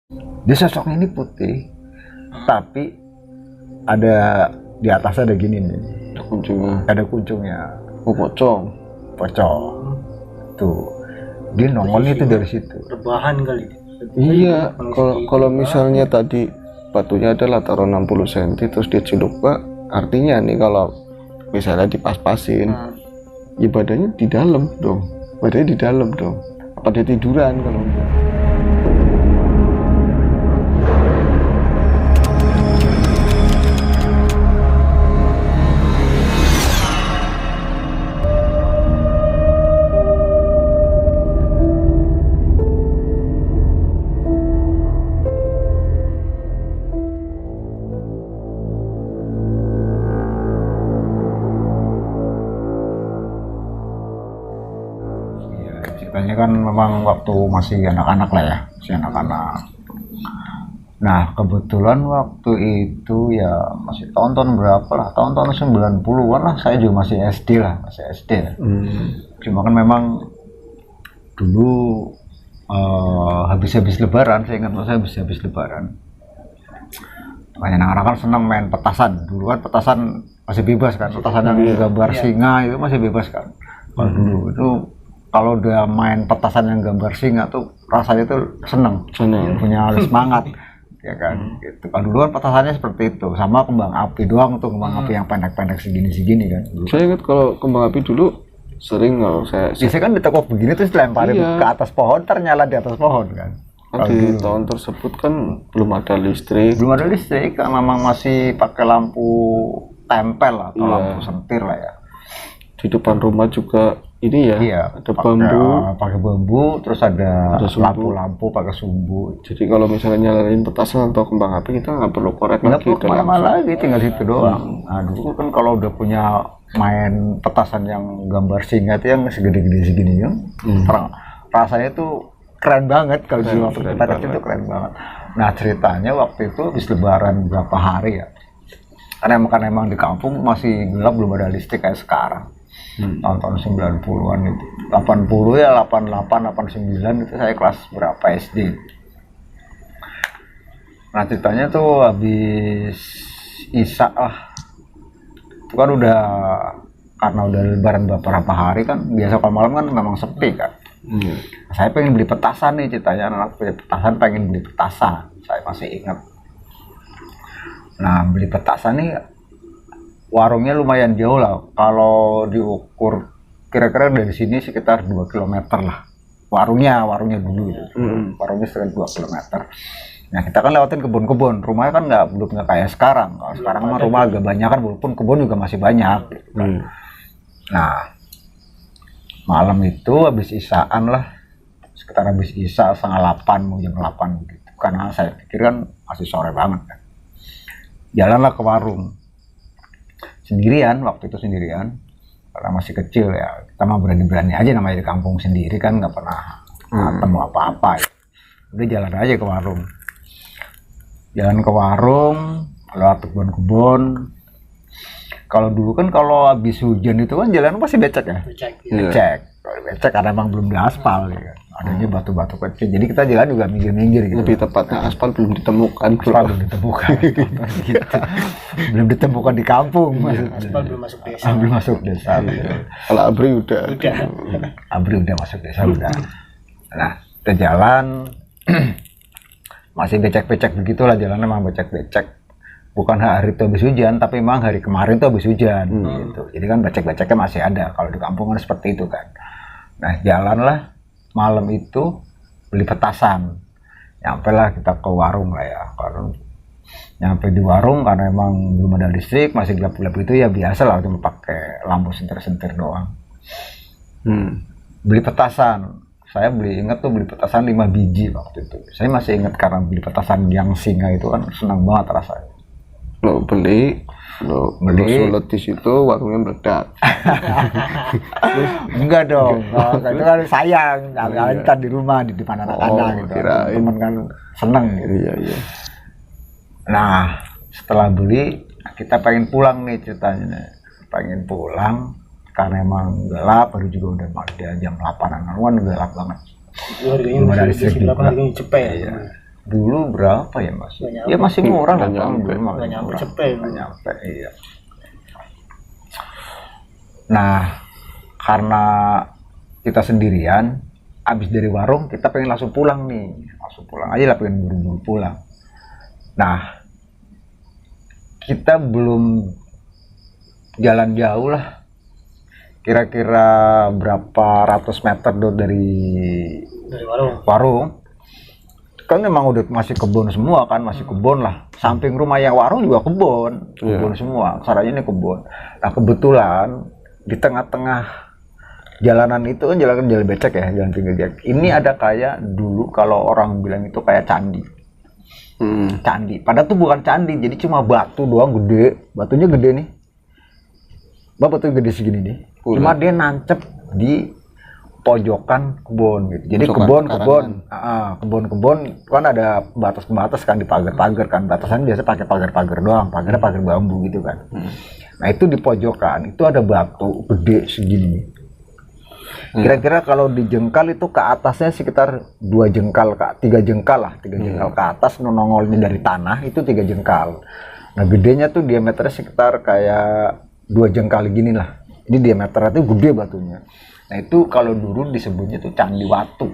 Dia sosoknya ini putih, tapi ada di atasnya ada gini nih, Kuncungnya. ada kuncungnya, Oh, pocong. pocong. Tuh, dia nongolnya itu dari situ. Rebahan kali. Iya, kalau misalnya tadi batunya adalah taruh 60 cm terus dia coba, artinya nih kalau misalnya dipas-pasin, ya badannya di dalam dong. Badannya di dalam dong. Apa dia tiduran kalau enggak? Iya, ceritanya kan memang waktu masih anak-anak lah ya, masih anak-anak. Nah, kebetulan waktu itu ya masih tahun-tahun berapa lah, tahun-tahun 90-an lah, saya juga masih SD lah, masih SD ya. Cuma kan memang dulu habis-habis lebaran, saya ingat saya habis-habis lebaran. Banyak anak-anak kan senang main petasan. Dulu kan petasan masih bebas kan, petasan yang gambar singa itu masih bebas kan. Kalau dulu itu kalau udah main petasan yang gambar singa tuh rasanya tuh seneng, punya semangat. Ya kan, gitu. Kalau dulu kan petasannya seperti itu, sama kembang api doang tuh, kembang api yang pendek-pendek segini-segini kan. Saya ingat kalau kembang api dulu sering kalau saya Biasanya kan ditekuk begini terus dilemparin ke atas pohon, ternyala di atas pohon kan. di tahun tersebut kan belum ada listrik. Belum ada listrik, kan memang masih pakai lampu tempel atau lampu sentir lah ya. Di depan rumah juga ini ya, Iya, ada bambu. pakai bambu, terus ada sumbu. lampu-lampu pakai sumbu. Jadi kalau misalnya nyalain petasan atau kembang api kita nggak perlu korek Nggak lagi. perlu kemana-mana lagi, tinggal situ doang. Nah dulu kan kalau udah punya main petasan yang gambar singa itu yang segede-gede segini ya, rasanya tuh keren banget kalau di waktu kita kecil itu keren banget. Nah ceritanya waktu itu habis lebaran berapa hari ya, karena emang di kampung masih gelap, belum ada listrik kayak sekarang. Tahun-tahun 90-an itu, 80 ya, 88, 89 itu saya kelas berapa SD. Nah ceritanya tuh habis Isya lah, itu kan udah, karena udah lebaran beberapa hari kan, biasa kalau malam kan memang sepi kan. Saya pengen beli petasan nih, ceritanya anak punya petasan, pengen beli petasan, saya masih ingat. Nah beli petasan nih, warungnya lumayan jauh lah, kalau diukur kira-kira dari sini sekitar 2 km lah. Warungnya dulu itu, warungnya sekitar 2 km. Nah kita kan lewatin kebun-kebun, rumahnya kan belum kayak sekarang. Kalau sekarang mah rumah agak banyak kan, walaupun kebun juga masih banyak. Gitu kan. Nah malam itu habis Isyaan lah, sekitar habis Isya 7:30 mau jam 8 gitu. Karena saya pikir kan masih sore banget kan. Jalanlah ke warung. Sendirian, waktu itu sendirian. Karena masih kecil ya, kita mah berani-berani aja, namanya di kampung sendiri kan, nggak pernah ketemu apa-apa ya. Udah jalan aja ke warung. Jalan ke warung, lewat kebun-kebun. Kalau dulu kan kalau habis hujan itu kan jalan pasti becek ya. Becek. Kalau becek karena emang belum diaspal ya kan. Adanya batu-batu kecil. Jadi kita jalan juga minggir-minggir gitu. Lebih tepatnya aspal belum ditemukan. Belum ditemukan. Gitu. Belum ditemukan di kampung. Aspal belum masuk desa. Belum masuk desa. Gitu. Kalau abri udah. Abri udah masuk desa udah. Nah, kita jalan masih becek-becek begitulah, jalan emang becek-becek. Bukan hari itu habis hujan, tapi memang hari kemarin tuh habis hujan gitu. Jadi kan becek-beceknya masih ada. Kalau di kampung kan seperti itu kan. Nah, jalanlah malam itu beli petasan. Nyampe lah kita ke warung lah ya. Kalau nyampe di warung karena emang belum ada listrik, masih gelap-gelap itu ya biasa lah, cuma pakai lampu sentir-sentir doang. Beli petasan. Saya ingat tuh beli petasan 5 biji waktu itu. Saya masih ingat karena beli petasan yang singa itu kan senang banget rasanya. Lo beli sholat di situ warungnya meledak. Enggak dong, itu kan sayang, ntar di rumah di depan anak-anak gitu. Temen kan seneng gitu. Iya. Nah setelah beli kita pengen pulang nih ceritanya, pengen pulang karena emang gelap, baru juga udah jam 8-an, kan gelap banget. Harganya masih berapa, harganya cepet ya. dulu berapa ya mas? Nggak nyampe. Ya masih murah lah Nggak tahun nyampe. dulu, masih Nggak nyampe murah. cepet. Nggak nyampe, iya. Nah, karena kita sendirian, habis dari warung kita pengen langsung pulang nih, langsung pulang aja lah, pengen buru-buru pulang. Nah, kita belum jalan jauh lah, kira-kira berapa ratus meter dari Dari warung. warung. Kan memang udah masih kebun semua kan, masih kebun lah. Samping rumah yang warung juga kebun, kebun semua. Caranya ini kebun. Nah kebetulan di tengah-tengah jalanan itu kan jalan becek ya, jalan pinggir jalan. Ini ada kayak dulu kalau orang bilang itu kayak candi. Candi. Padahal tuh bukan candi, jadi cuma batu doang gede. Batunya gede nih. Batu gede segini nih. Cuma dia nancep di pojokan kebun gitu. Jadi kebun kan ada batas kan, di pagar kan. Batasan biasa pakai pagar doang, pagarnya pagar bambu gitu kan. Nah itu di pojokan itu ada batu gede segini. Kira-kira kalau dijengkal itu ke atasnya sekitar 2 jengkal, 3 jengkal lah, 3 jengkal ke atas, nongolnya dari tanah itu 3 jengkal. Nah gedenya tuh diameternya sekitar kayak 2 jengkal gini lah. Ini diameternya tuh gede batunya. Nah itu kalau dulu disebutnya tuh Candi Watu.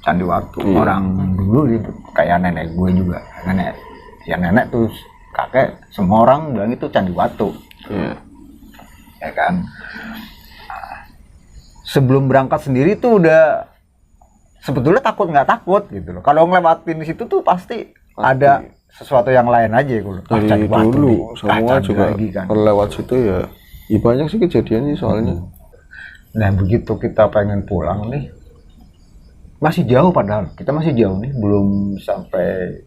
Candi Watu. Orang dulu itu kayak nenek gue juga. Nenek tuh kakek, semua orang bilang itu Candi Watu. Ya kan. Nah, sebelum berangkat sendiri tuh udah sebetulnya takut nggak takut gitu loh. Kalau ngelewatin di situ tuh pasti ada sesuatu yang lain aja gitu. Dari dulu semua juga kan. kalau lewat situ ya banyak sih kejadiannya soalnya. Nah begitu kita pengen pulang nih, masih jauh padahal kita masih jauh nih, belum sampai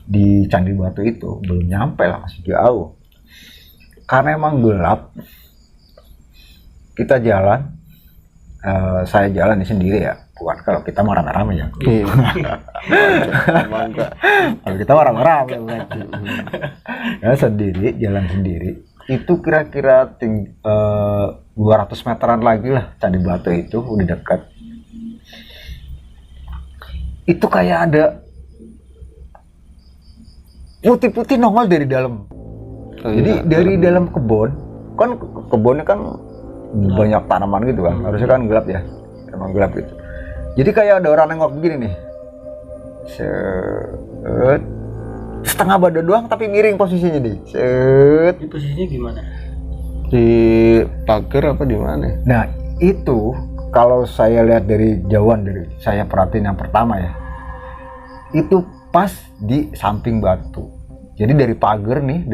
di Candi Batu itu, belum nyampe lah, masih jauh. Karena emang gelap, kita jalan, saya jalan sendiri ya, bukan kalau kita mau rame-rame ya. Kalau kita mau rame-rame ya sendiri, jalan sendiri. Itu kira-kira 200 meteran lagi lah Candi Batu itu, udah dekat. Itu kayak ada putih-putih nongol dari dalam. Jadi dari dalam kebun, kan kebunnya kan banyak tanaman gitu kan, harusnya kan gelap ya, emang gelap gitu. Jadi kayak ada orang nengok begini nih, setengah badan doang tapi miring posisinya nih. Di posisinya gimana? Di pagar apa di mana? Nah itu kalau saya lihat dari jauhan, dari saya perhatiin yang pertama ya, itu pas di samping batu. Jadi dari pagar nih,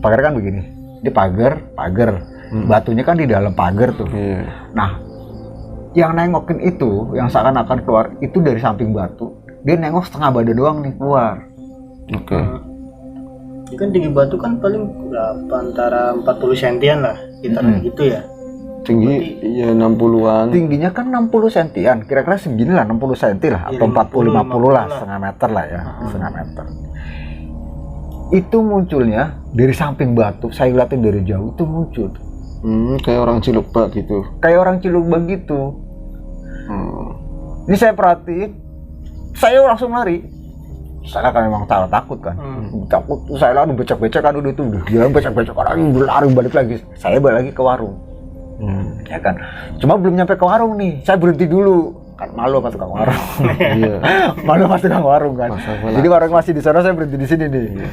pagar kan begini, di pagar, batunya kan di dalam pagar tuh. Nah yang nengokin itu, yang seakan-akan keluar itu dari samping batu, dia nengok setengah badan doang nih keluar. Ini kan tinggi batu kan paling berapa, antara 40 sentian lah, sekitaran gitu ya. Tinggi ya 60-an. Tingginya kan 60 sentian, kira-kira segini lah, 60 senti lah, atau 40-50 lah, setengah meter lah ya, setengah meter. Itu munculnya dari samping batu, saya lihatin dari jauh itu muncul. Kayak orang Cilukba gitu. Kayak orang Cilukba gitu. Ini saya perhatiin, saya langsung lari. Saya kan memang takut kan, takut. Saya lalu becek-becek kan udah dia becek-becek orang lari balik lagi. Saya balik lagi ke warung, ya kan. Cuma belum nyampe ke warung nih, saya berhenti dulu. Kan malu sama tukang warung. Malu sama tukang warung kan. Jadi warung masih di sana, saya berhenti di sini nih.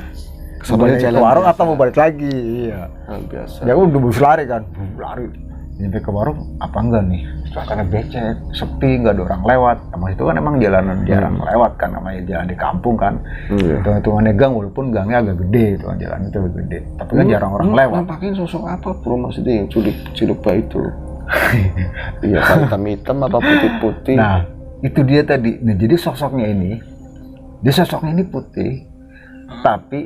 Sampai ke warung atau mau balik lagi? Iya. Biasa. Ya udah bus lari kan, lari. Nyampe ke warung apa enggak nih? Suasana becek, sepi, nggak ada orang lewat. Emang itu kan emang jalanan jarang lewat kan, namanya jalan di kampung kan. Hitung-hitungannya gang, walaupun gangnya agak gede, itu kan jalan itu agak gede. Tapi kan jarang orang lewat. Nampakin sosok apa bro, maksudnya yang Cilukba itu? Iya, hitam-hitam apa putih-putih? Nah, itu dia tadi. Nah, jadi sosoknya ini putih, tapi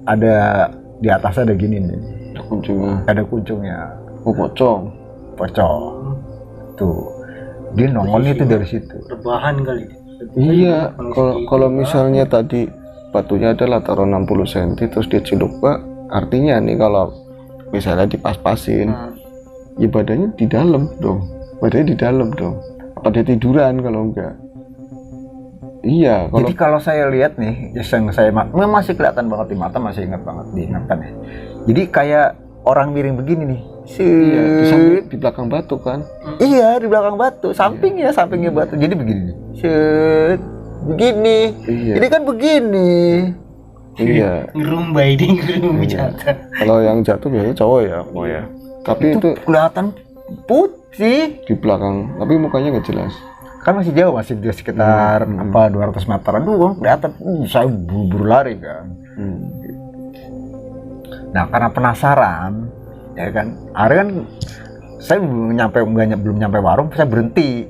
ada di atasnya ada gini nih. Ada kuncungnya. Pocong. Tuh, dia nongolnya itu dari situ. Rebahan kali. Iya, kalau misalnya tadi batunya adalah taruh 60 cm terus dia Cilukba, artinya nih kalau misalnya dipas-pasin, ya badannya di dalam dong. Apa dia tiduran kalau enggak? Iya, Jadi kalau saya lihat nih, yang saya masih kelihatan banget di mata, masih ingat banget diingatan ya. Jadi kayak orang miring begini nih. iya, di belakang batu kan. Iya, di belakang batu, sampingnya batu. Jadi begini nih. Begini. Iya. Ini kan begini. Iya. Ngerumbai dia ngerumbai jatuh. Kalau yang jatuh biasanya cowok ya, mau ya. Tapi itu Kelihatan putih. di belakang, tapi mukanya nggak jelas. Kan masih jauh, masih di sekitar 200 meteran doang. Kelihatan, saya buru-buru lari kan. Nah, karena penasaran, ya kan, akhirnya kan saya belum nyampe warung, saya berhenti.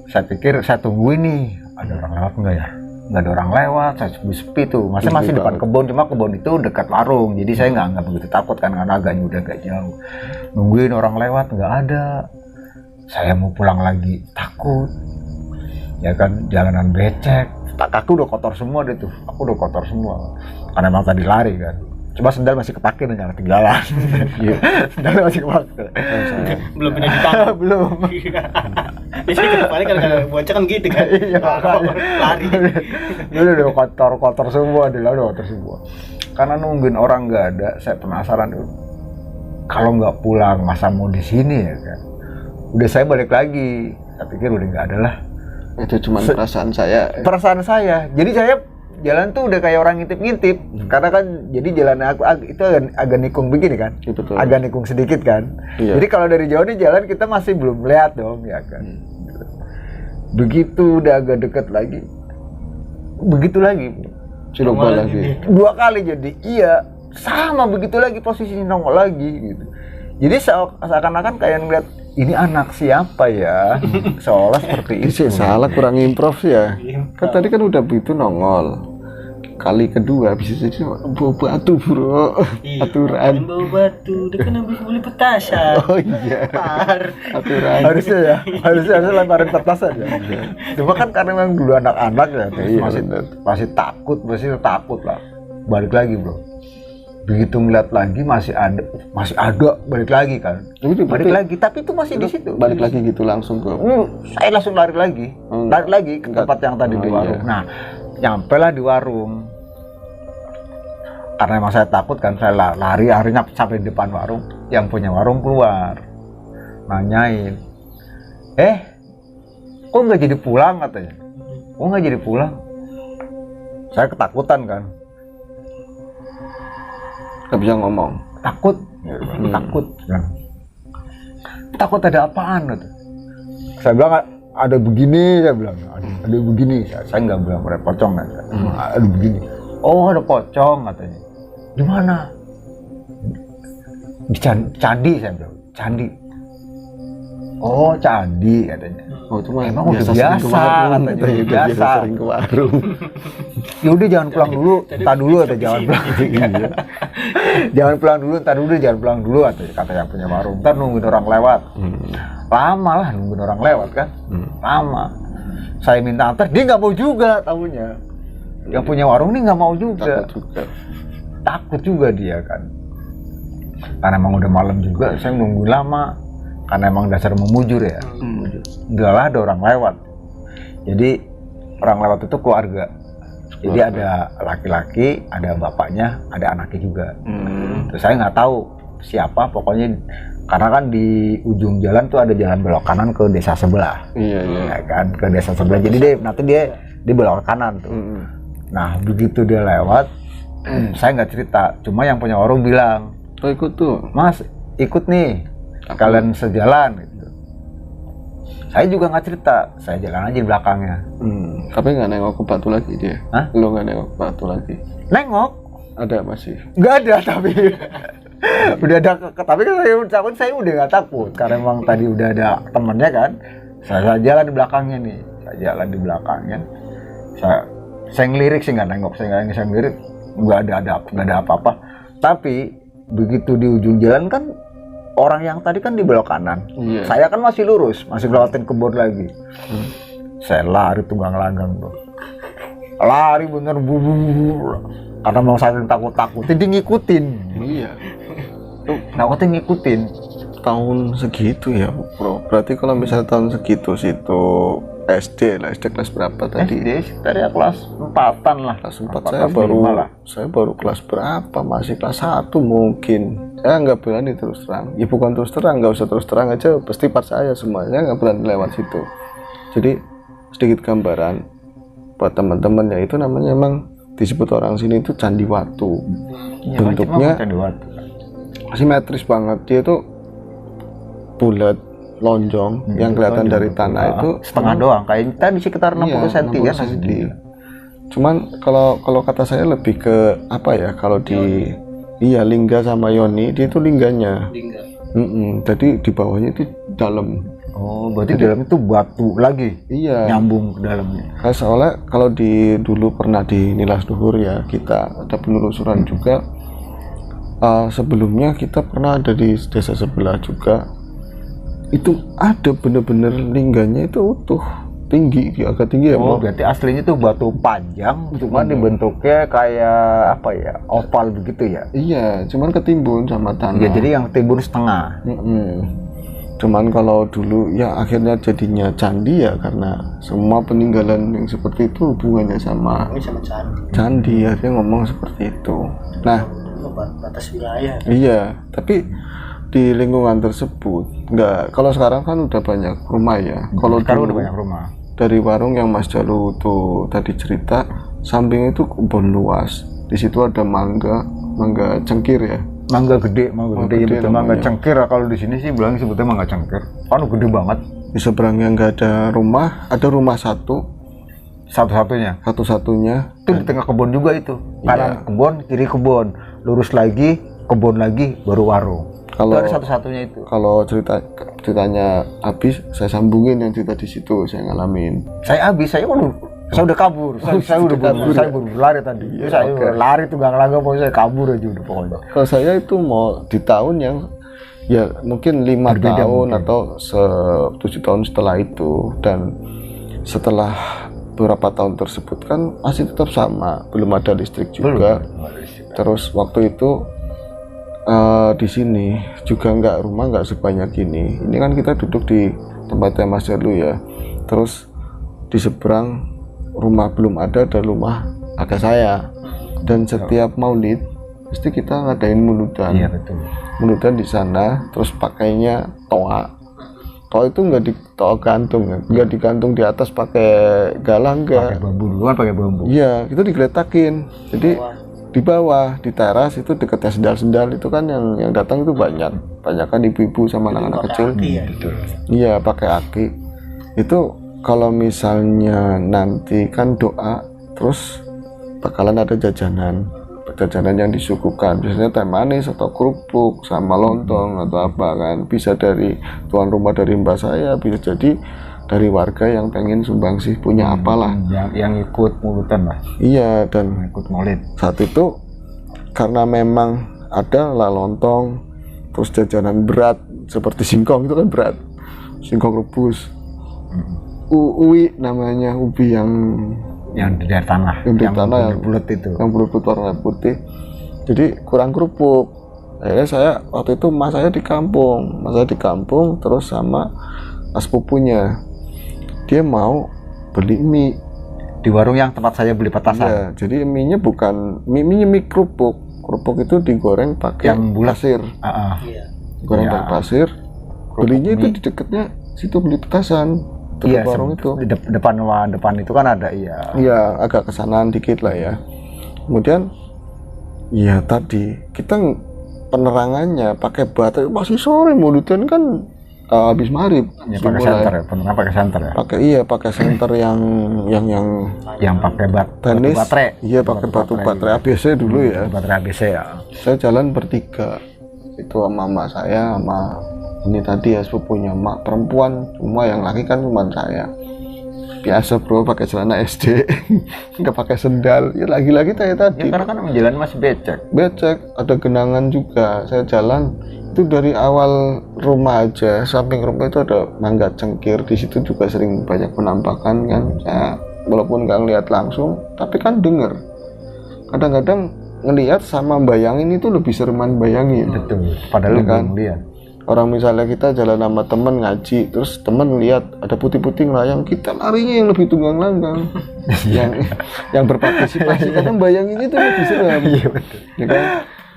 Saya pikir saya tungguin nih, ada orang lewat enggak ya? Nggak ada orang lewat, saya sepi tuh. Masih depan kebun, cuma kebun itu dekat warung, jadi saya nggak begitu takut kan, karena agaknya udah agak jauh. Nungguin orang lewat, nggak ada. Saya mau pulang lagi, takut. Ya kan, jalanan becek. Kaki udah kotor semua deh tuh, aku udah kotor semua. Karena emang tadi lari kan. Coba sendal masih kepake nih, jangan ketinggalan. Sendal masih kepake. Belum pindah di tangan. Belum. Biasanya ke depannya kalau bocah kan gitu kan. Iya, Lari. Dulu udah kotor semua, udah kotor semua. Karena nungguin orang nggak ada, saya penasaran tuh. Kalau nggak pulang, masa mau di sini ya kan? Udah saya balik lagi. Saya pikir udah nggak ada lah. Itu cuma perasaan saya. Perasaan saya. Jadi saya jalan tuh udah kayak orang ngintip-ngintip. Karena kan jadi jalan aku itu agak nikung begini kan. Ya, betul. Agak nikung sedikit kan. Iya. Jadi kalau dari jauh nih jalan kita masih belum lihat dong ya kan. Begitu udah agak deket lagi. Begitu lagi. Coba lagi. 2 kali jadi. Iya, sama begitu lagi posisinya nongol lagi gitu. Jadi seakan-akan kayak ngeliat ini anak siapa ya? Seolah seperti itu. Salah, kurang improv ya. Kan tadi kan udah begitu nongol. Kali kedua bisa jadi bawa batu bro. Aturan. Bawa batu, dia kan habis beli petasan. Oh iya. Aturan. Harusnya lemparin petasan ya. Cuma kan karena memang dulu anak-anak ya, Iya, masih takut lah. Balik lagi bro. Begitu ngeliat lagi masih ada balik lagi kan. Balik lagi, tapi itu masih di situ. Balik lagi gitu langsung ke. Saya langsung lari lagi ke tempat yang tadi di warung. Iya. Nah, nyampe lah di warung. Karena emang saya takut kan, saya lari akhirnya sampai di depan warung. Yang punya warung keluar, nanyain, kok nggak jadi pulang katanya? Kok nggak jadi pulang? Saya ketakutan kan. Gak bisa ngomong. Takut kan. Takut ada apaan gitu. Saya bilang ada begini, saya bilang ada begini. Saya nggak bilang ada pocong kan. Ada begini. Oh ada pocong katanya. Di mana? Di candi saya bilang. Candi. Oh candi katanya. Oh itu mah emang udah biasa katanya. Biasa sering ke warung. Ya udah jangan pulang dulu, entar dulu atau jangan pulang. Jangan pulang dulu kata yang punya warung. Entar nungguin orang lewat. Lama lah nungguin orang lewat kan. Lama. Saya minta antar, dia nggak mau juga tahunya. Yang punya warung ini nggak mau juga. Takut juga dia kan. Karena emang udah malam juga, saya nunggu lama. Karena emang dasar memujur ya. Udah lah ada orang lewat. Jadi orang lewat itu keluarga. Jadi ada laki-laki, ada bapaknya, ada anaknya juga. Terus saya nggak tahu siapa, pokoknya karena kan di ujung jalan tuh ada jalan belok kanan ke desa sebelah. Iya. Ya kan, ke desa sebelah. Jadi dia belok ke kanan tuh. Nah begitu dia lewat, saya nggak cerita. Cuma yang punya warung bilang, oh ikut tuh, Mas ikut nih, kalian sejalan gitu. Saya juga nggak cerita, saya jalan aja di belakangnya. Tapi nggak nengok ke batu lagi dia? Hah? Lo nggak nengok ke batu lagi? Nengok, Ada masih? nggak ada tapi udah ada. Tapi kan saya udah nggak takut karena emang tadi udah ada temennya kan. Saya jalan di belakangnya nih, Saya ngelirik sih nggak nengok, saya ngelirik nggak ada apa-apa. Tapi begitu di ujung jalan kan orang yang tadi kan di belok kanan. Iya. Saya kan masih lurus, masih lewatin kebun lagi. Saya lari tunggang langgang tuh. Lari bener karena mau saking takutnya dia ngikutin. Iya. Takutnya ngikutin. Tahun segitu ya bro. Berarti kalau misalnya tahun segitu situ SD lah, SD kelas berapa tadi? SD sekitar ya kelas 4-an lah. Kelas 4 4, saya kelas baru 5 lah. saya baru kelas berapa, masih kelas 1 mungkin. Saya nggak berani terus terang. Ya bukan terus terang, nggak usah terus terang aja, pasti part saya semua. Saya nggak berani lewat situ. Jadi sedikit gambaran buat teman-teman ya, itu namanya emang disebut orang sini itu Candi Watu. Ya, Bentuknya Candi Watu. simetris banget, dia tuh bulat, lonjong, yang kelihatan dari tanah itu setengah doang, kayak tadi sekitar 60 iya, cm ya 60 cm. Cuman kalau kata saya lebih ke apa ya, kalau di iya Lingga sama Yoni, dia itu lingganya. Lingga. Jadi di bawahnya itu dalam. Oh, berarti di dalam itu batu lagi. Iya. Nyambung ke dalamnya. Soalnya kalau dulu pernah di Nilas Luhur ya, kita ada penelusuran juga. Sebelumnya kita pernah ada di desa sebelah juga. Itu ada bener-bener lingganya itu utuh, tinggi, agak tinggi ya. Oh, berarti aslinya itu batu panjang, cuma dibentuknya kayak apa ya, oval begitu ya? Iya, cuman ketimbun sama tanah. Ya, jadi yang timbun setengah. Cuman kalau dulu ya akhirnya jadinya candi ya, karena semua peninggalan yang seperti itu hubungannya sama Ini sama candi. candi, akhirnya ngomong seperti itu. Nah, Batas wilayah. iya, tapi di lingkungan tersebut nggak, kalau sekarang kan udah banyak rumah ya. Kalau Sekarang dulu udah banyak rumah. dari warung yang Mas Jalu tuh tadi cerita, samping itu kebun luas. Di situ ada mangga cengkir ya. Mangga gede ya betul, mangga namanya. cengkir. Kalau di sini sih bilang sebutnya mangga cengkir. Kan gede banget. Di seberangnya nggak ada rumah Satu-satunya. satu-satunya. Itu di tengah kebun juga itu. Iya. Kanan kebun, kiri kebun. Lurus lagi, kebun lagi, baru warung. Kalau Itu ada satu-satunya itu. kalau ceritanya habis, saya sambungin yang cerita di situ, saya ngalamin. Saya udah kabur. Saya udah kabur. Saya baru lari tadi. Saya udah lari tuh gak laga, pokoknya saya kabur aja udah pokoknya. Kalau saya itu mau di tahun yang ya mungkin 5 Berbeda tahun mungkin. atau 7 tahun setelah itu, dan setelah beberapa tahun tersebut kan masih tetap sama, belum ada listrik juga. Terus waktu itu di sini juga nggak sebanyak ini. Ini kan kita duduk di tempatnya Mas Jalu ya. Terus di seberang rumah belum ada rumah ada saya. Dan setiap Maulid pasti kita ngadain muludan. Iya betul. Muludan di sana, terus pakainya toa. Toa itu nggak di toa gantung ya, nggak digantung di atas pakai galang, Pakai nggak. bambu duluan, pakai bambu. Iya, itu digeletakin. Jadi di bawah di teras itu dekatnya sendal-sendal itu kan yang datang itu banyak kan ibu-ibu sama anak-anak kecil. Iya, pakai aki. Itu kalau misalnya nanti kan doa, terus bakalan ada jajanan yang disuguhkan, biasanya teh manis atau kerupuk sama lontong atau apa kan, bisa dari tuan rumah, dari mbak saya, bisa jadi dari warga yang pengen sumbangsih punya apalah, yang ikut mulutan lah, iya. Dan yang ikut maulid. saat itu karena memang ada lah lontong, terus jajanan berat seperti singkong, itu kan berat, singkong rebus, uwi namanya, ubi yang dari tanah, yang bulat itu, yang bulat warna putih. Jadi kurang kerupuk. Akhirnya saya waktu itu mas saya di kampung, terus sama mas pupunya, dia mau beli mie di warung yang tempat saya beli petasan. ya. Jadi mie-nya bukan mie kerupuk itu digoreng pakai Yang bulat. pasir, goreng Iya. pakai pasir. Belinya itu di dekatnya situ, beli petasan. Iya, Warung itu di depan itu kan ada, iya. iya, agak kesanaan dikit lah ya. Kemudian ya tadi kita penerangannya pakai baterai, masih sore, muludan kan habis maghrib. Ya, pakai senter ya, penuhnya pakai senter ya. Pakai senter yang pakai tenis. baterai. Iya, pakai batu baterai ABC dulu ya. Baterai ABC ya. Saya jalan bertiga, itu sama mama saya, sama ini tadi ya sepupunya, mak perempuan, semua yang laki kan cuma saya. Biasa bro, pakai celana SD, nggak pakai sendal. Ya lagi-lagi saya tadi. Ya karena kan jalan masih becek, Ada genangan juga. Saya jalan itu dari awal rumah aja, samping rumah itu ada mangga cengkir. Di situ juga sering banyak penampakan kan. Saya walaupun nggak ngeliat langsung, tapi kan denger. Kadang-kadang ngelihat sama bayangin itu lebih sereman bayangin. betul. Padahal Ya kan? belum lihat. Orang misalnya kita jalan sama temen ngaji, terus temen lihat ada putih-putih ngelayang, kita larinya yang lebih tunggang langgang. yang berpartisipasi kadang bayanginnya itu lebih seram. Iya betul. Ya kan?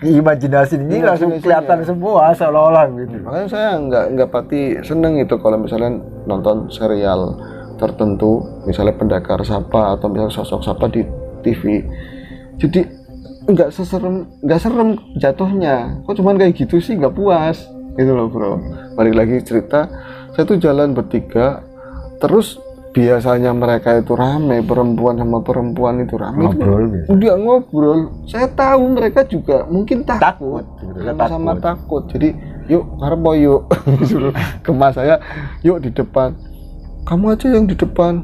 Imajinasi ini langsung Imajinasinya. kelihatan semua seolah-olah gitu. Makanya saya nggak pati seneng itu kalau misalnya nonton serial tertentu, misalnya Pendekar Sapa atau misalnya Sosok Sapa di TV. Jadi nggak serem jatuhnya. Kok cuman kayak gitu sih, nggak puas gitu loh bro. Balik lagi cerita, saya tuh jalan bertiga, terus biasanya mereka itu rame, perempuan sama perempuan itu rame, Ngobrol gitu. udah ngobrol. Saya tahu mereka juga mungkin takut, Sebetulnya sama-sama takut. Jadi yuk karbo yuk disuruh kemas saya, yuk di depan, kamu aja yang di depan.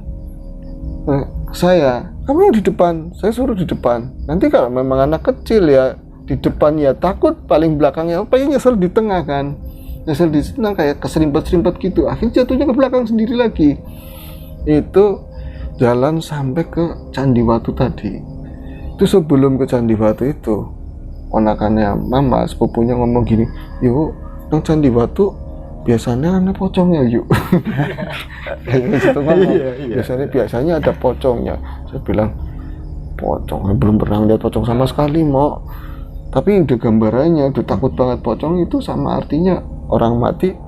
Kamu yang di depan, saya suruh di depan. Nanti kalau memang anak kecil ya di depan ya takut, paling belakangnya apa ya nyesel di tengah kan, nyesel di tengah kayak keserimpet-serimpet gitu, akhirnya jatuhnya ke belakang sendiri lagi. Itu jalan sampai ke Candi Watu tadi. Itu sebelum ke Candi Watu itu, ponakannya mama sepupunya ngomong gini, yuk nang Candi Watu biasanya ada pocongnya yuk. Situ ngomong, biasanya ada pocongnya. Saya bilang pocong, belum pernah lihat pocong sama sekali mau, tapi udah gambarannya udah takut banget. Pocong itu sama artinya orang mati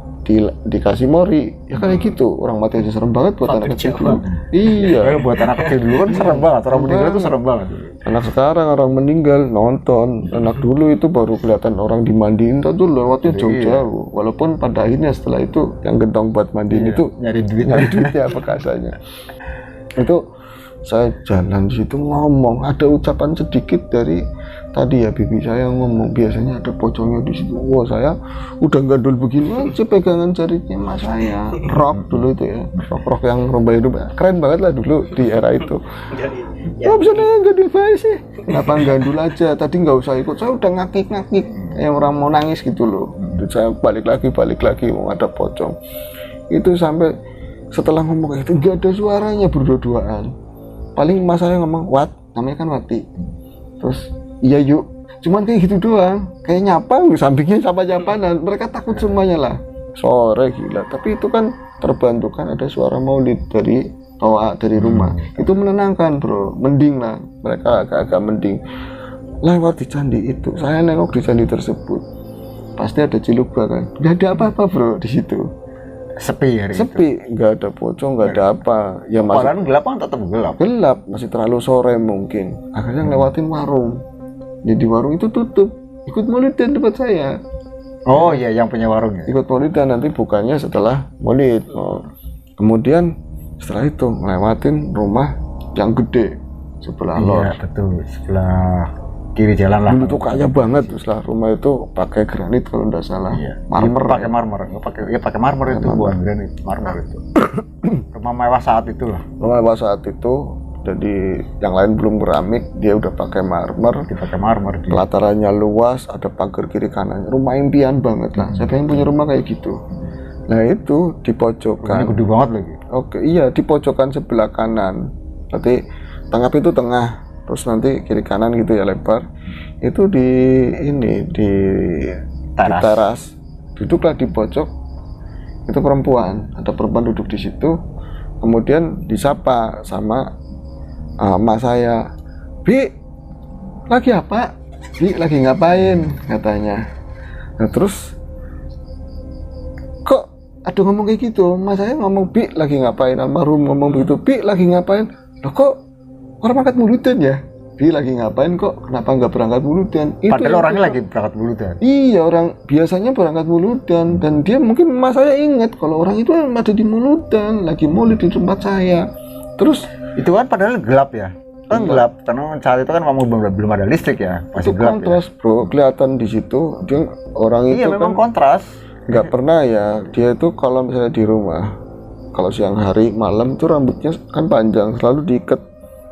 dikasih mori ya kayak gitu. Orang mati aja serem banget buat anak kecil dulu. Iya, buat anak kecil dulu kan serem banget, orang meninggal itu serem banget. Anak sekarang orang meninggal nonton, anak dulu itu baru kelihatan orang dimandiin tuh lewatnya jauh-jauh. Walaupun pada akhirnya setelah itu yang gentong buat mandiin itu nyari duit ya bekasanya. Itu saya jalan di situ ngomong, ada ucapan sedikit dari tadi ya bibi saya ngomong biasanya ada pocongnya di situ. Wah, saya udah gandul begini aja pegangan jarinya mas saya. Rock dulu itu ya, rock yang romba-romba keren banget lah dulu di era itu. Oh bisa gandul baik sih, kenapa gandul aja, tadi nggak usah ikut, saya udah ngakik-ngakik kayak orang mau nangis gitu loh. Saya balik lagi mau ada pocong. Itu sampai setelah ngomong kayak itu nggak ada suaranya, berdua-duaan. Paling mas saya ngomong wat, namanya kan Wati, terus iya yuk, cuman kayak gitu doang, kayak nyapa, sampingnya nyapa-nyapanan. Mereka takut semuanya lah. Sore gila, tapi itu kan terbantu kan ada suara maulid dari toa dari rumah. Itu menenangkan bro, mending lah, mereka agak-agak mending. Lewat di candi itu, saya nengok di candi tersebut, pasti ada cilukba kan, nggak ada apa-apa bro di situ. Sepi hari Sepi, nggak ada pocong, nggak ada apa. Ya padahal gelap kan tetap gelap. Gelap, masih terlalu sore mungkin. Akhirnya ngelewatin warung. Jadi warung itu tutup. Ikut maulidan tempat saya. Oh iya, yang punya warungnya. Ikut maulidan, nanti bukannya setelah maulid. Oh. Kemudian setelah itu ngelewatin rumah yang gede sebelah lor. Iya betul, sebelah kiri jalan lah. Dulu tuh kaya banget setelah rumah itu pakai granit kalau nggak salah. Iya. Marmer. Pakai marmer, pakai marmer itu bukan granit, marmer itu. Rumah mewah saat itu lah. Rumah mewah saat itu, jadi yang lain belum keramik, dia udah pakai marmer. Dipakai marmer. Pelatarannya luas, ada pagar kiri kanan. Rumah impian banget lah. Saya pengen punya rumah kayak gitu. Nah itu di pojokan. Ini gede banget lagi. Oke, iya di pojokan sebelah kanan. Berarti tengah itu tengah. Terus nanti kiri kanan gitu ya lebar. Itu di teras. Duduklah di pojok. Itu perempuan. Ada perempuan duduk di situ. Kemudian disapa sama mas saya. Bi, lagi apa? Bi, lagi ngapain? Katanya. Nah terus kok ada ngomong kayak gitu? Mas saya ngomong Bi lagi ngapain? Almarhum ngomong begitu. Bi lagi ngapain? Loh kok orang berangkat muludan ya? Bi lagi ngapain kok? Kenapa nggak berangkat muludan? Padahal orangnya lagi berangkat muludan. Iya, orang biasanya berangkat muludan. Dan dia mungkin mas saya ingat kalau orang itu ada di muludan, lagi maulid di tempat saya. Terus itu kan padahal gelap ya. Kan gelap karena saat itu kan memang belum ada listrik ya. Masih itu gelap kontras ya. bro, kelihatan di situ dia orang itu Iya memang kan kontras. nggak pernah ya. Dia itu kalau misalnya di rumah, kalau siang hari malam tuh rambutnya kan panjang, selalu diikat,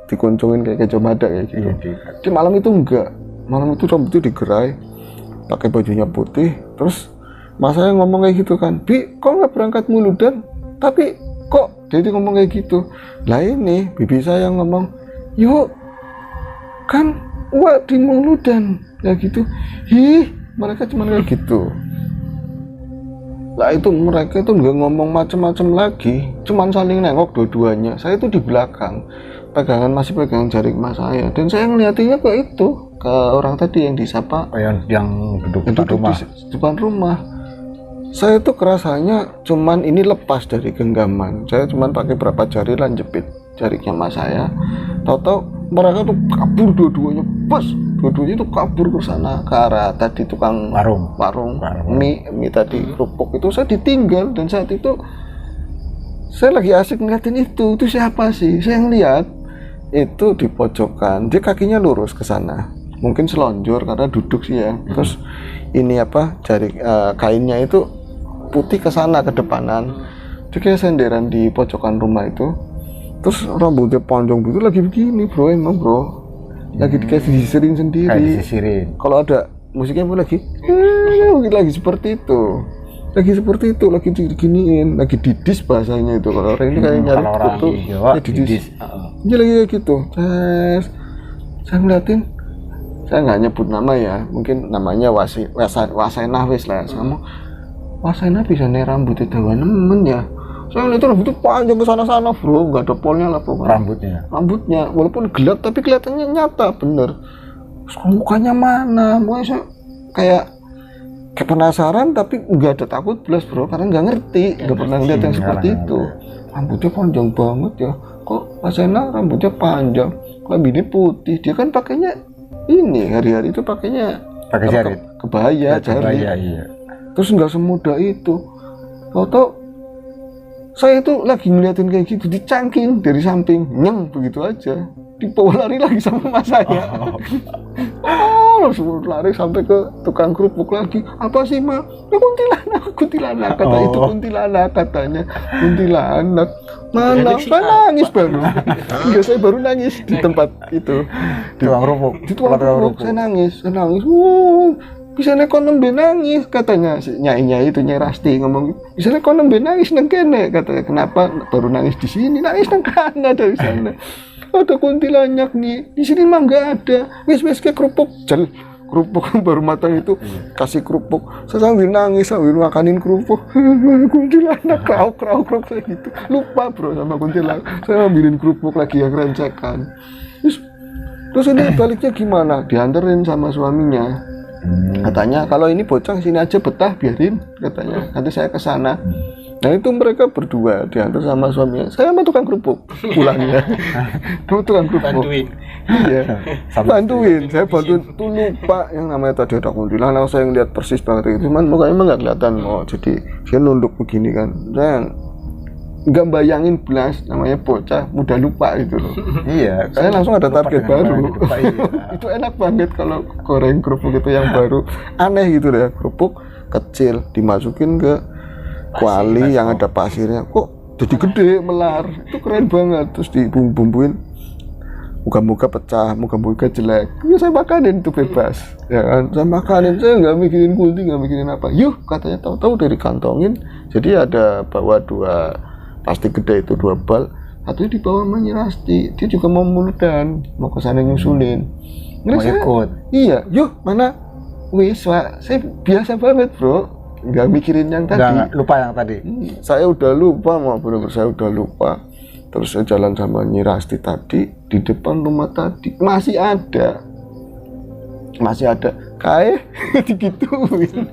dikuncungin kayak kejo mada kayak gitu. Iya, Di malam itu enggak, malam itu rambutnya digerai, pakai bajunya putih. Terus mas saya ngomong kayak gitu kan, Bi kok nggak berangkat muludan? Tapi kok dia ngomong kayak gitu. Lah ini bibi saya ngomong, yuk kan wah di muludan kayak gitu. Mereka cuma kayak gitu. Lah itu mereka itu nggak ngomong macam-macam lagi, cuman saling nengok dua-duanya. Saya itu di belakang, masih pegangan jari emas saya, dan saya ngeliatinya ke itu, ke orang tadi yang disapa, yang duduk yang depan rumah. di depan rumah. Saya itu kerasanya cuman ini lepas dari genggaman. Saya cuman pakai berapa jari lah jepit jarinya mas saya. Tahu-tahu mereka tuh kabur dua-duanya, dua-duanya tuh kabur ke sana, ke arah tadi tukang warung mie tadi kerupuk itu. Saya ditinggal, dan saat itu saya lagi asik ngeliatin itu siapa sih? Saya ngeliat itu di pojokan, dia kakinya lurus ke sana, mungkin selonjor karena duduk sih ya. Terus ini jari kainnya itu putih ke sana, ke depanan. Dia kayak senderan di pojokan rumah itu. Terus rambutnya panjang gitu, lagi begini bro, emang bro, lagi dikasih disisirin sendiri. Kalau ada musiknya pun lagi seperti itu, lagi diginiin, lagi didis bahasanya itu. Kalau orang ini kayak nyari foto, didis. Dia lagi kayak gitu. Saya ngeliatin, saya nggak nyebut nama ya, mungkin namanya Wasainah wis lah. Sama Wasainah bisa nih rambutnya dawa nemen ya. Saya lihat rambutnya panjang ke sana-sana bro, nggak ada polnya lah pokoknya. Rambutnya walaupun gelap tapi kelihatannya nyata bener. Terus mukanya mana? Mukanya saya kayak penasaran tapi nggak ada takut belas bro, karena nggak ngerti, nggak pernah lihat yang seperti itu. Rambutnya panjang banget ya. Kok Mas Ena rambutnya panjang, kelaminnya putih. Dia kan pakainya ini hari-hari itu pakainya kebaya jari. Iya. Terus nggak semudah itu. Tahu-tahu saya itu lagi ngeliatin kayak gitu, dicangking dari samping, nyeng begitu aja, dibawa lari lagi sama mas saya. Langsung lari sampai ke tukang kerupuk lagi. Apa sih ma? Kuntilanak kata itu, kuntilanak katanya, kuntilanak. Mana? Saya nangis baru. Enggak, saya baru nangis di tempat itu, di tukang kerupuk. Saya nangis. Bisa nekon nembe nangis katanya si nyai itu Nyai Rasti ngomong, bisa nekon nembe nangis nang kene katanya. Kenapa baru nangis di sini, nangis nang kana dari sana. Ada kuntilanak nih di sini mah nggak ada. Wis kayak kerupuk baru matang itu kasih kerupuk. Saya sambil nangis sambil makanin kerupuk. Kuntilanak krauk saya gitu, lupa bro sama kuntilanak. Saya ambilin kerupuk lagi yang rencekan. Terus ini baliknya gimana? Dianterin sama suaminya. Katanya kalau ini bocah sini aja betah, biarin katanya, nanti saya ke sana. Nah itu mereka berdua diantar sama suaminya. Saya sama tukang kerupuk pulangnya. Tukang kerupuk. Bantuin. Saya bantuin. Tuh lupa yang namanya tadi ada kuntilanak. Saya ngeliat persis banget itu. Cuman mukanya emang nggak kelihatan. Jadi dia nunduk begini kan. Saya nggak bayangin belas namanya bocah mudah lupa gitu loh. Iya, saya langsung ada target baru. Itu enak banget kalau goreng kerupuk itu yang baru. Aneh gitu deh, kerupuk kecil dimasukin ke kuali yang ada pasirnya, kok jadi gede melar. Itu keren banget. Terus dibumbuin, muka-muka pecah, muka-muka jelek. Ya saya makanin itu bebas. Ya kan, saya makanin, saya nggak mikirin kulti, nggak mikirin apa. Yuh katanya, tahu-tahu dari kantongin. Jadi ada bawa 2 plastik gede itu, 2 bal, satu dibawa sama Nyai Rasti. Dia juga mau muludan, mau kesana nyusulin. Mau ikut? Iya, yuk mana? Wis, Pak, saya biasa banget bro, nggak mikirin yang tadi. Nggak lupa yang tadi. Saya udah lupa, bener-bener saya udah lupa. Terus saya jalan sama Nyai Rasti tadi di depan rumah tadi masih ada kayak digituin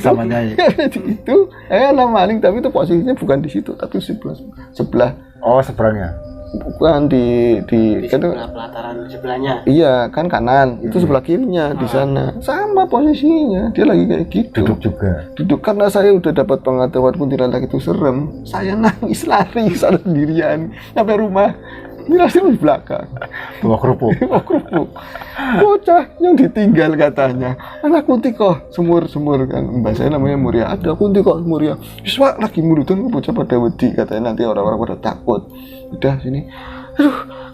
sama Nyai. Itu maling, tapi itu posisinya bukan di situ tapi sebelah seberangnya, bukan di sebelah pelataran sebelahnya. Iya kan kanan itu sebelah kirinya di sana sama posisinya. Dia lagi kayak gitu, duduk karena saya udah dapat pengetahuan kuntilanak itu serem. Saya nangis lari sana sendirian sampai rumah. Ini langsung di belakang bawa kerupuk. Bocah yang ditinggal katanya, anak kunti kok semur kan, mbak saya namanya Muria, ada kunti kok Muria. Pak lagi mulutan bocah pada wedi katanya, nanti orang-orang pada takut. Udah sini,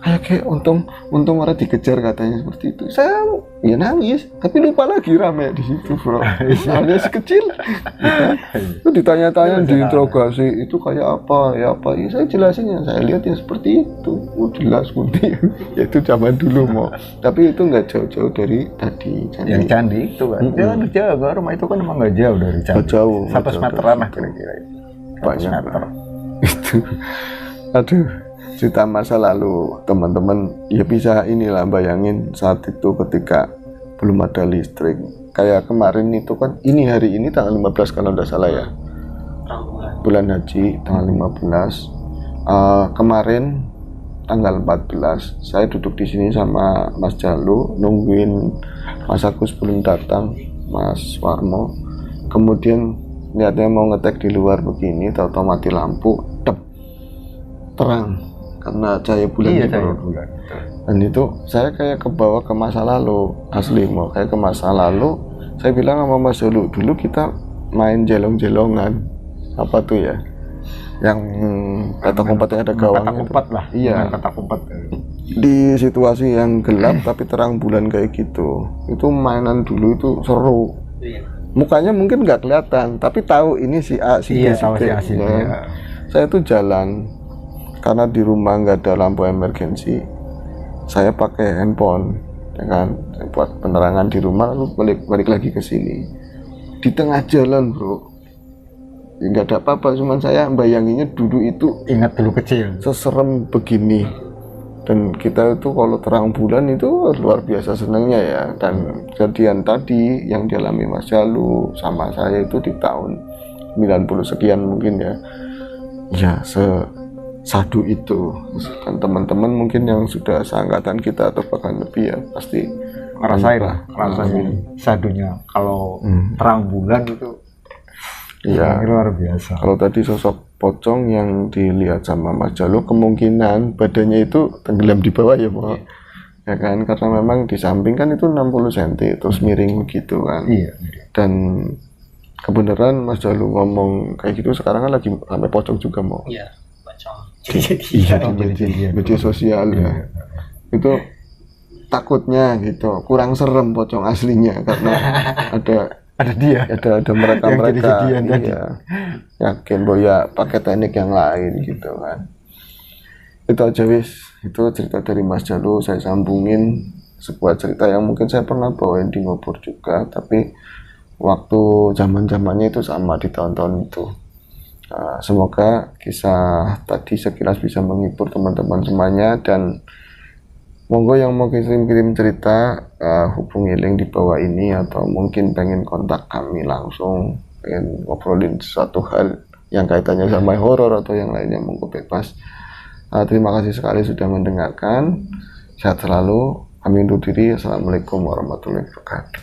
kayak untung orang dikejar katanya seperti itu. Saya ya nangis, tapi lupa lagi rame di situ bro. Soalnya sekecil, itu ditanya-tanya, diinterogasi, itu kayak apa, ya apa, ya saya jelasin ya, saya lihat ya seperti itu, jelas seperti ya itu zaman dulu mau, tapi itu nggak jauh-jauh dari tadi candi. Yang candi itu kan, jangan jauh, rumah itu kan emang nggak jauh dari candi. Nggak jauh, 100 meteran lah kira-kira. Banyak meter. Itu, aduh. Cerita masa lalu teman-teman ya bisa inilah bayangin saat itu ketika belum ada listrik kayak kemarin itu kan ini hari ini tanggal 15 kalau udah salah ya bulan haji tanggal 15 kemarin tanggal 14 saya duduk di sini sama Mas Jalu nungguin Mas Agus belum datang Mas Warmo kemudian niatnya mau ngetek di luar begini tahu-tahu mati lampu terang karena cahaya bulan Iya, itu. cahaya bulan. Dan itu saya kayak kebawa ke masa lalu asli mau kayak ke masa lalu saya bilang sama Mas Jalu dulu kita main jelong-jelongan apa tuh ya yang petak umpet yang ada gawangnya petak umpet lah. Iya. Petak umpet. Di situasi yang gelap tapi terang bulan kayak gitu itu mainan dulu itu seru mukanya mungkin nggak kelihatan tapi tahu ini si A si B Iya, tahu si A, si B, ya. ya. Saya tuh jalan karena di rumah nggak ada lampu emergensi saya pakai handphone ya kan buat penerangan di rumah lalu balik lagi ke sini di tengah jalan bro ya nggak ada apa-apa cuman saya bayanginnya dulu itu Ingat dulu kecil. seserem begini dan kita itu kalau terang bulan itu luar biasa senangnya ya dan kejadian tadi yang dialami Mas Jalu sama saya itu di tahun 90 sekian mungkin ya sadu itu kan teman-teman mungkin yang sudah seangkatan kita atau bahkan lebih ya pasti Ngerasain lah rasanya sadunya kalau terang bulan itu ya luar biasa. kalau tadi sosok pocong yang dilihat sama Mas Jalu kemungkinan badannya itu tenggelam di bawah ya Pak ya kan karena memang di samping kan itu 60 cm terus miring begitu kan Iya. dan kebenaran Mas Jalu ngomong kayak gitu sekarang kan lagi sampai pocong juga mau Iya, pocong. iya di media sosial ya itu takutnya gitu kurang serem pocong aslinya karena Ada dia. ada mereka Yang jadi-jadian tadi. iya, yakin bahwa ya pakai teknik yang lain gitu kan itu aja wis itu cerita dari Mas Jalu saya sambungin sebuah cerita yang mungkin saya pernah bawain di Ngobor juga tapi waktu zaman-zamannya itu sama di tahun-tahun itu. Semoga kisah tadi sekilas bisa menghibur teman-teman semuanya dan monggo yang mau kirim cerita hubungi link di bawah ini atau mungkin pengen kontak kami langsung pengen ngobrolin sesuatu hal yang kaitannya sama horor atau yang lainnya monggo bebas. Terima kasih sekali sudah mendengarkan. Sehat selalu. Kami undur diri. Assalamualaikum warahmatullahi wabarakatuh.